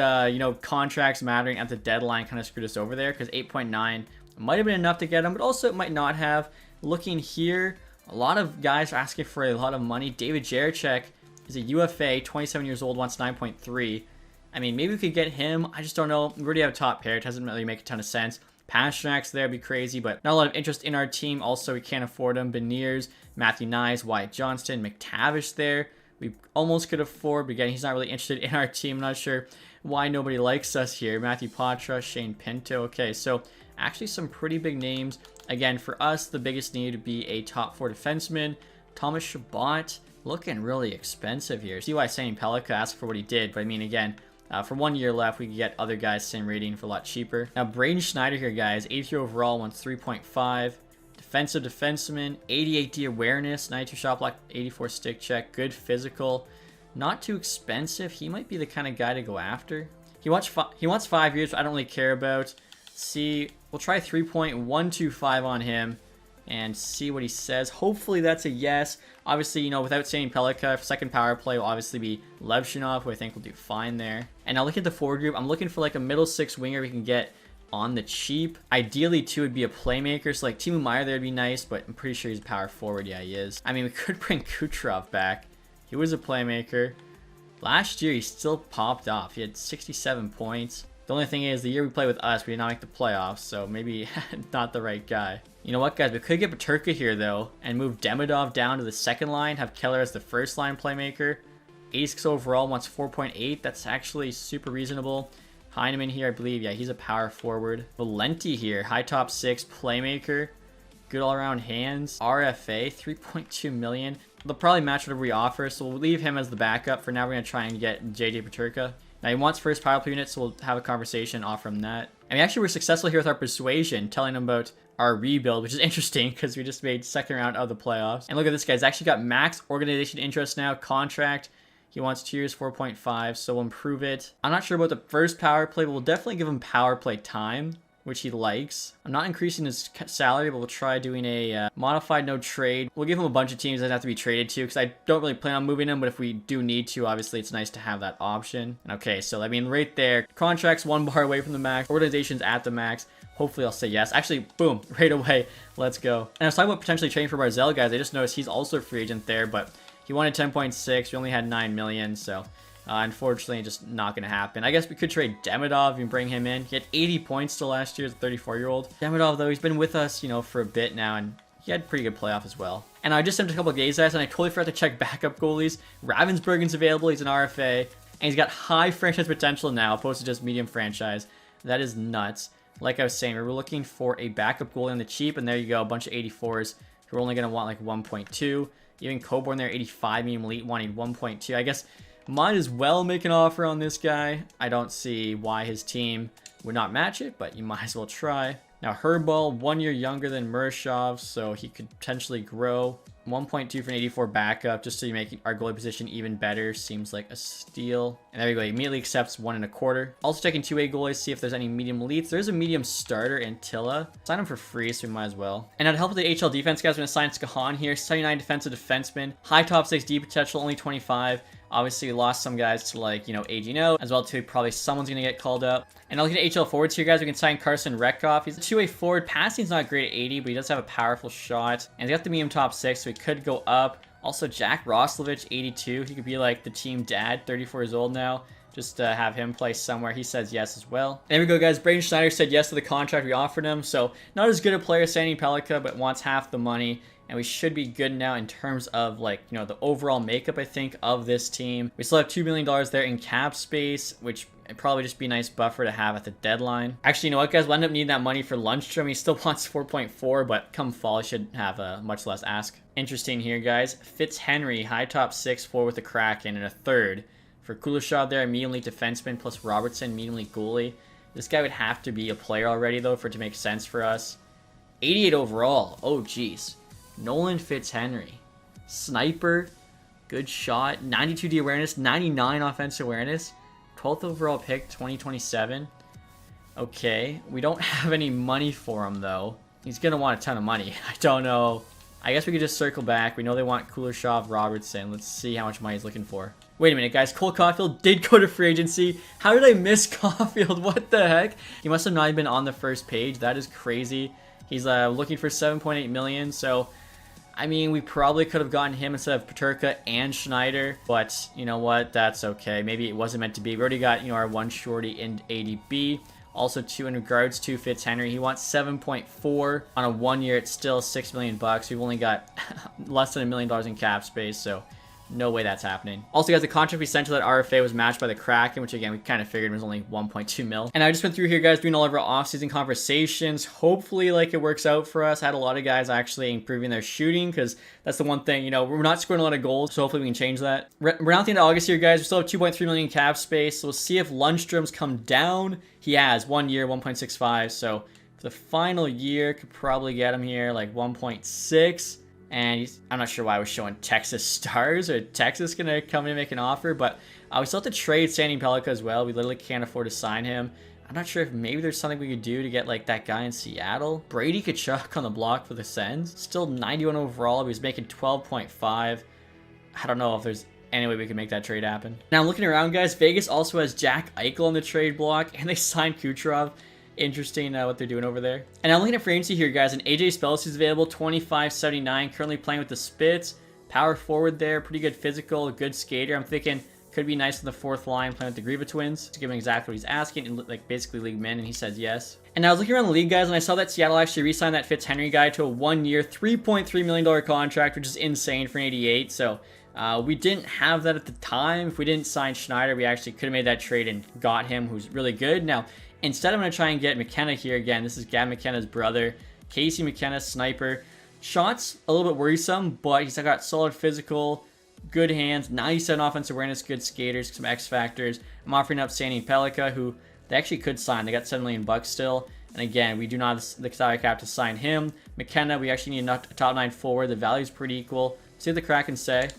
A: contracts mattering at the deadline kind of screwed us over there, because 8.9 might have been enough to get him, but also it might not have. Looking here, a lot of guys are asking for a lot of money. David Jaracek is a UFA, 27 years old, wants 9.3. I mean, maybe we could get him. I just don't know. We already have a top pair. It doesn't really make a ton of sense. Pasternak's there would be crazy, but not a lot of interest in our team. Also, we can't afford him. Beniers, Matthew Nyes, Wyatt Johnston, McTavish there. We almost could afford, but again, he's not really interested in our team. I'm not sure why nobody likes us here. Matthew Patra, Shane Pinto. Okay, so actually some pretty big names. Again, for us, the biggest need would be a top 4 defenseman. Thomas Chabot, looking really expensive here. See why Stanley Pellica asked for what he did, but I mean, again, for 1 year left, we could get other guys same rating for a lot cheaper. Now, Braden Schneider here, guys, 83 overall, wants 3.5. Defensive defenseman, 88 D awareness, 92 shot block, 84 stick check, good physical. Not too expensive. He might be the kind of guy to go after. He wants 5 years, which I don't really care about. See, we'll try 3.125 on him and see what he says. Hopefully that's a yes. Obviously, without saying Pellica, second power play will obviously be Levshinov, who I think will do fine there. And now look at the forward group. I'm looking for like a middle six winger we can get on the cheap. Ideally, too, would be a playmaker. So like Timo Meier there would be nice, but I'm pretty sure he's power forward. Yeah, he is. I mean, we could bring Kucherov back. He was a playmaker. Last year, he still popped off. He had 67 points. The only thing is, the year we played with us, we did not make the playoffs, so maybe not the right guy. You know what, guys? We could get Peterka here, though, and move Demidov down to the second line, have Keller as the first line playmaker. 86 overall, wants 4.8. That's actually super reasonable. Heineman here, I believe. Yeah, he's a power forward. Valenti here, high top 6, playmaker. Good all-around hands. RFA, 3.2 million. They'll probably match whatever we offer, so we'll leave him as the backup. For now, we're going to try and get JJ Peterka. Now, he wants first power play unit, so we'll have a conversation, offer him that. And we actually were successful here with our persuasion, telling him about our rebuild, which is interesting because we just made second round of the playoffs. And look at this guy. He's actually got max organization interest now, contract. He wants 2 years, 4.5, so we'll improve it. I'm not sure about the first power play, but we'll definitely give him power play time, which he likes. I'm not increasing his salary, but we'll try doing a modified no trade. We'll give him a bunch of teams that have to be traded to, because I don't really plan on moving him, but if we do need to, obviously it's nice to have that option. Okay, so I mean, right there, contract's 1 bar away from the max, organization's at the max. Hopefully I'll say yes. Actually, boom, right away, let's go. And I was talking about potentially trading for Barzell, guys. I just noticed he's also a free agent there, but he wanted 10.6. We only had 9 million, so unfortunately, just not going to happen. I guess we could trade Demidov and bring him in. He had 80 points still last year as a 34-year-old. Demidov, though, he's been with us, you know, for a bit now, and he had a pretty good playoff as well. And I just sent a couple of gaze guys, and I totally forgot to check backup goalies. Ravensburgen's available. He's an RFA, and he's got high franchise potential now, opposed to just medium franchise. That is nuts. Like I was saying, we were looking for a backup goalie on the cheap, and there you go, a bunch of 84s who are only going to want like 1.2. Even Coburn there, 85, medium elite, wanting 1.2. I guess might as well make an offer on this guy. I don't see why his team would not match it, but you might as well try. Now, Herbal, 1 year younger than Murashov, so he could potentially grow. 1.2 for an 84 backup, just to make our goalie position even better. Seems like a steal. And there we go. He immediately accepts 1.25. Also checking 2A goalies, see if there's any medium elites. There's a medium starter in Tilla. Sign him for free, so we might as well. And to help with the HL defense, guys, we're going to sign Skahan here. 79 defensive defenseman. High top 6 D potential, only 25. Obviously, we lost some guys to, like, you know, aging out, as well too. Probably someone's going to get called up. And I'll look at HL forwards here, guys. We can sign Carson Rekoff. He's a 2A forward. Passing's not great at 80, but he does have a powerful shot. And he's got the medium top 6, so he could go up. Also, Jack Roslovich, 82. He could be like the team dad, 34 years old now. Just have him play somewhere. He says yes as well. There we go, guys. Braden Schneider said yes to the contract we offered him. So not as good a player as Sandy Pellica, but wants half the money. And we should be good now in terms of, like, you know, the overall makeup, I think, of this team. We still have $2 million there in cap space, which would probably just be a nice buffer to have at the deadline. Actually, you know what, guys? We'll end up needing that money for Lundstrom. He still wants 4.4, but come fall, he should have a much less ask. Interesting here, guys. Fitzhenry, high top 6, 4 with a Kraken, and a third. For Kuleshov there, medium elite defenseman, plus Robertson, medium elite goalie. This guy would have to be a player already, though, for it to make sense for us. 88 overall. Oh, geez. Nolan Fitzhenry. Sniper. Good shot. 92 D awareness. 99 offensive awareness. 12th overall pick, 2027. Okay. We don't have any money for him, though. He's going to want a ton of money. I don't know. I guess we could just circle back. We know they want Kuleshov, Robertson. Let's see how much money he's looking for. Wait a minute, guys. Cole Caulfield did go to free agency. How did I miss Caulfield? What the heck? He must have not even been on the first page. That is crazy. He's looking for 7.8 million, so I mean, we probably could have gotten him instead of Peterka and Schneider, but you know what? That's okay. Maybe it wasn't meant to be. We already got, you know, our one shorty in ADB. Also, too, in regards to Fitzhenry, he wants 7.4 on a 1 year. It's still $6 million bucks. We've only got less than $1 million in cap space, so no way that's happening. Also, guys, the contract we sent to that RFA was matched by the Kraken, which again, we kind of figured was only 1.2 mil. And I just went through here, guys, doing all of our off-season conversations. Hopefully, like, it works out for us. I had a lot of guys actually improving their shooting, because that's the one thing, you know, we're not scoring a lot of goals, so hopefully we can change that. We're not at the end of August here, guys. We still have 2.3 million cap space, so we'll see if Lundstrom's come down. He has 1 year, 1.65, so for the final year, could probably get him here, like 1.6. And I'm not sure why I was showing Texas Stars, or Texas going to come in and make an offer, but we still have to trade Sandy Pellica as well. We literally can't afford to sign him. I'm not sure if maybe there's something we could do to get, like, that guy in Seattle. Brady Tkachuk on the block for the Sens. Still 91 overall, but he's making 12.5. I don't know if there's any way we can make that trade happen. Now I'm looking around, guys. Vegas also has Jack Eichel on the trade block, and they signed Kucherov. Interesting what they're doing over there. And I'm looking at free agency here, guys, and AJ Spells is available, 25.79, currently playing with the Spits. Power forward there, pretty good physical, good skater. I'm thinking could be nice in the fourth line playing with the Griva twins to give him exactly what he's asking, and like basically league min, and he says yes. And I was looking around the league, guys, and I saw that Seattle actually re-signed that Fitzhenry guy to a 1-year, $3.3 million contract, which is insane for an 88. So we didn't have that at the time. If we didn't sign Schneider, we actually could have made that trade and got him, who's really good. Now, instead, I'm going to try and get McKenna here again. This is Gavin McKenna's brother, Casey McKenna, sniper. Shots a little bit worrisome, but he's got solid physical, good hands, 97 offensive awareness, good skaters, some X factors. I'm offering up Sandy Pellikka, who they actually could sign. They got $7 million still. And again, we do not have the salary cap to sign him. McKenna, we actually need a top 9 forward. The value's pretty equal. See what the Kraken say.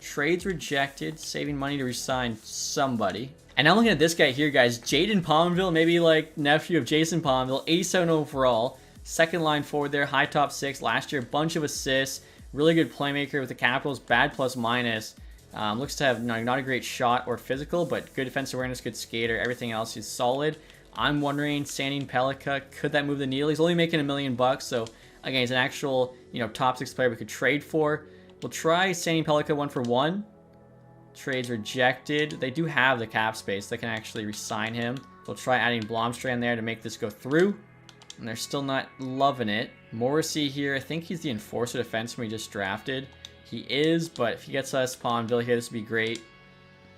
A: Trades rejected, saving money to resign somebody. And now looking at this guy here, guys, Jaden Pominville, maybe like nephew of Jason Pominville, 87 overall. Second line forward there, high top 6. Last year, bunch of assists. Really good playmaker with the Capitals, bad plus minus. Looks to have not a great shot or physical, but good defensive awareness, good skater. Everything else is solid. I'm wondering, Sandy Pellikka, could that move the needle? He's only making $1 million, so again, he's an actual top 6 player we could trade for. We'll try Sandy Pellikka 1-for-1. Trades rejected. They do have the cap space. They can actually re-sign him. We'll try adding Blomstrand there to make this go through. And they're still not loving it. Morrissey here, I think he's the enforcer defenseman we just drafted. He is, but if he gets us Palmville here, this would be great.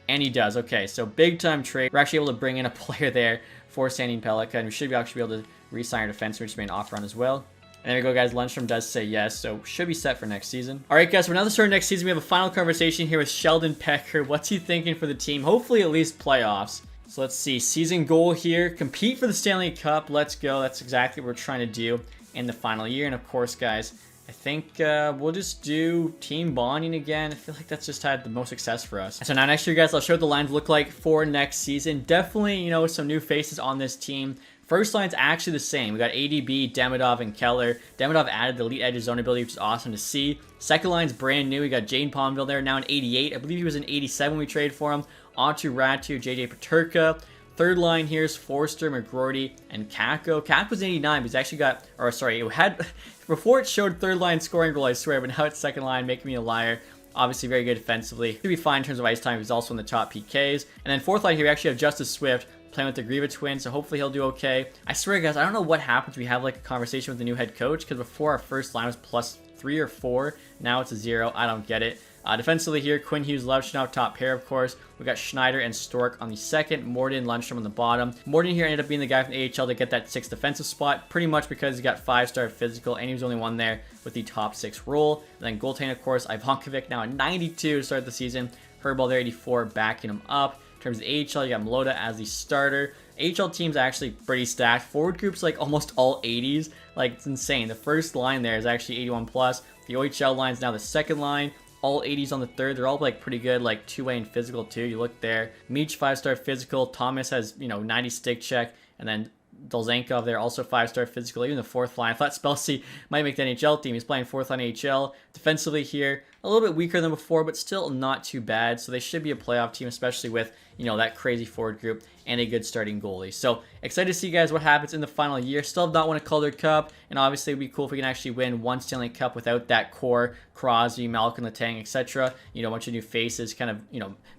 A: And he does. Okay, so big time trade. We're actually able to bring in a player there for Sandy Pellikka, and we should actually be able to re-sign our defenseman, which made an offer on as well. And there we go, guys. Lundstrom does say yes, so should be set for next season. All right, guys, we're now the start of next season. We have a final conversation here with Sheldon Pecker. What's he thinking for the team? Hopefully at least playoffs. So let's see. Season goal here. Compete for the Stanley Cup. Let's go. That's exactly what we're trying to do in the final year. And of course, guys, I think we'll just do team bonding again. I feel like that's just had the most success for us. So now next year, guys, I'll show what the lines look like for next season. Definitely, some new faces on this team. First line's actually the same. We got ADB, Demidov, and Keller. Demidov added the elite edge zone ability, which is awesome to see. Second line's brand new. We got Jane Palmville there, now an 88. I believe he was an 87 when we traded for him. Onto Ratu, JJ Peterka. Third line here is Forster, McGroarty, and Kakko. Kakko was 89, but he's actually got, or sorry, it had, before it showed third line scoring goal, I swear, but now it's second line, making me a liar. Obviously very good defensively. Should be fine in terms of ice time. He's also in the top PKs. And then fourth line here, we actually have Justice Swift playing with the Griva twins, so hopefully he'll do okay. I swear, guys, I don't know what happens. We have like a conversation with the new head coach, because before our first line was +3 or 4. Now it's a 0. I don't get it. Defensively here, Quinn Hughes, Levshinow, top pair, of course. We got Schneider and Stork on the second. Morden, Lundstrom on the bottom. Morden here ended up being the guy from the AHL to get that 6th defensive spot, pretty much because he got 5-star physical, and he was the only one there with the top 6 role. And then goaltending, of course, Ivankovic, now a 92 to start the season. Herbal there, 84, backing him up. In terms of the AHL, you got Mlota as the starter. AHL team's actually pretty stacked. Forward group's like almost all 80s. Like, it's insane. The first line there is actually 81 plus. The OHL line's now the second line. All 80s on the third. They're all like pretty good, like two-way and physical too. You look there. Meach 5-star physical. Thomas has 90 stick check, and then Dolzankov there also 5-star physical. Even the fourth line. I thought Spelsy might make the NHL team. He's playing fourth line AHL. Defensively here, a little bit weaker than before, but still not too bad. So they should be a playoff team, especially with that crazy forward group and a good starting goalie. So excited to see, guys, what happens in the final year. Still have not won a Calder Cup, and obviously it would be cool if we can actually win one Stanley Cup without that core, Crosby, Malkin, Letang, etc. A bunch of new faces kind of,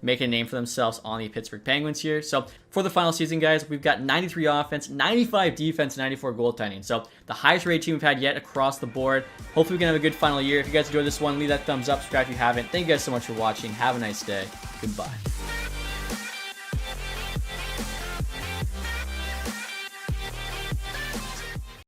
A: make a name for themselves on the Pittsburgh Penguins here. So for the final season, guys, we've got 93 offense, 95 defense, and 94 goaltending. So the highest rated team we've had yet across the board. Hopefully we can have a good final year. If you guys enjoyed this one, leave that thumbs up, subscribe if you haven't. Thank you guys so much for watching. Have a nice day. Goodbye.